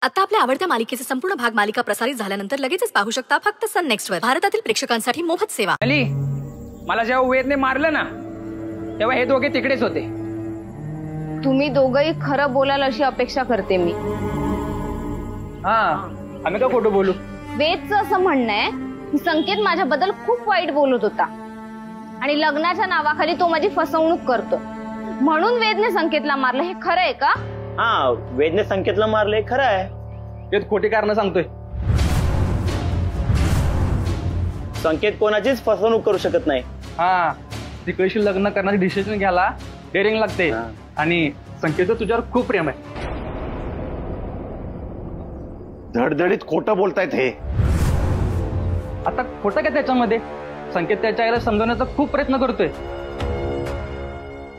आता आपल्या आवडत्या मालिकेचे संपूर्ण भाग मालिका प्रसारित झाल्यानंतर लगेचच पाहू शकता फक्त सन नेक्स्ट वर. भारतातील प्रेक्षकांसाठी मोफत सेवा. अली, मला जेव्हा वेदने मारलं ना तेव्हा हे दोघे तिकडेच होते. तुम्ही दोघंही खरं बोलाल अशी अपेक्षा करते मी. हा, आम्ही का खोटं बोलू? वेदचं असं म्हणणं आहे की संकेत माझ्याबद्दल खूप वाईट बोलत होता आणि लग्नाच्या नावाखाली तो माझी फसवणूक करतो म्हणून वेदने संकेतला मारलं. हे खरं आहे का? हा, वेदने संकेतला मारले खरं आहे. वेद खोटी कारण सांगतोय. संकेत कोणाचीच फसवणूक करू शकत नाही. हा, तिकडेशी लग्न करण्याचे डिसिजन घ्यायला डेअरिंग लागते आणि संकेतचं तुझ्यावर खूप प्रेम आहे. धडधडीत खोटं बोलतायत हे. आता खोटं काय त्याच्यामध्ये? संकेत त्याच्या आईला समजवण्याचा खूप प्रयत्न करतोय,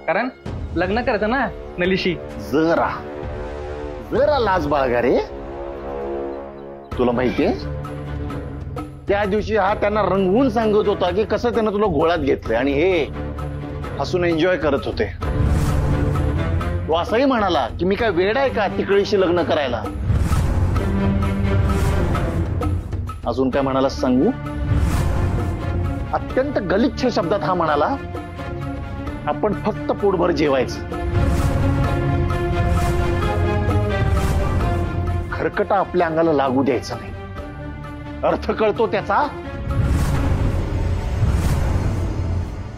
कारण लग्न करायचं ना नलीशी. जरा जरा लाज बाळगा रे. तुला माहितीये त्या दिवशी हा त्यांना रंगवून सांगत होता की कसं त्यानं तुला घोळात घेतलंय आणि हे हसून एन्जॉय करत होते. तो असंही म्हणाला की मी काय वेड आहे का तिकडीशी लग्न करायला. अजून काय म्हणाला सांगू? अत्यंत गलिच्छ शब्दात हा म्हणाला आपण फक्त पोटभर जेवायचं. खरकटा आपल्या अंगाला लागू द्यायचा नाही. अर्थ कळतो त्याचा?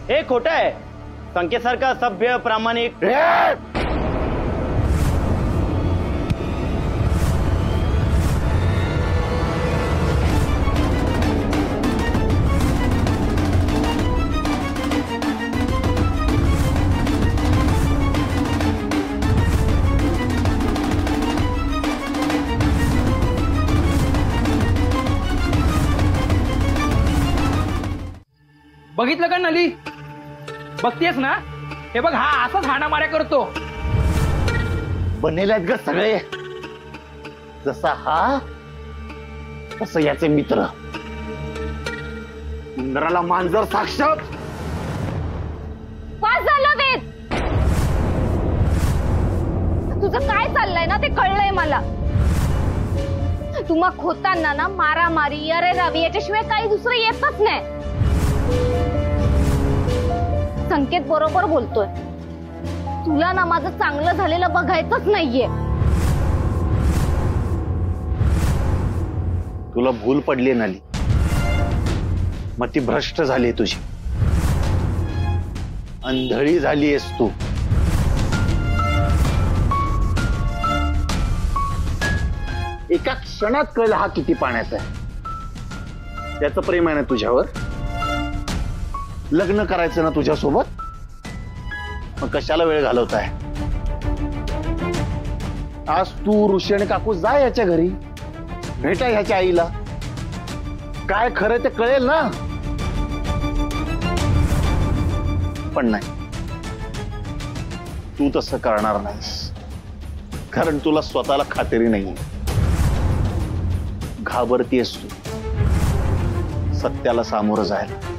हे खोटं आहे. संकेतसारखा सभ्य प्रामाणिक बघितलं का नली? बघतेस ना? हे बघ, हा असाच हाणामाऱ्या करतो. बनेले आहेत ग सगळे. जसा हा तसं याचे मित्र. उंदराला मांजर साक्षात. पास झालं वेद. तुझं काय चाललंय ना ते कळलंय मला. तुम्हा खोतांना ना मारामारी अरे रवी याच्याशिवाय काही दुसरं येतच नाही. संकेत बरोबर बोलतोय. तुला ना माझं चांगलं झालेलं बघायचंच नाहीये. तुला भूल पडली नाली. मग ती भ्रष्ट झाली तुझी. अंधळी झालीयस तू. एका क्षणात कळलं हा किती पाण्याचा आहे. त्याचं प्रेम आहे ना तुझ्यावर. लग्न करायचं ना तुझ्यासोबत. मग कशाला वेळ घालवताय? आज तू ऋषी आणि काकू जा याच्या घरी, भेटा ह्याच्या आईला. काय खरं ते कळेल ना. पण नाही, तू तसं करणार नाहीस. कारण तुला स्वतःला खात्री नाही. घाबरतीयस तू सत्याला सामोरं जायला.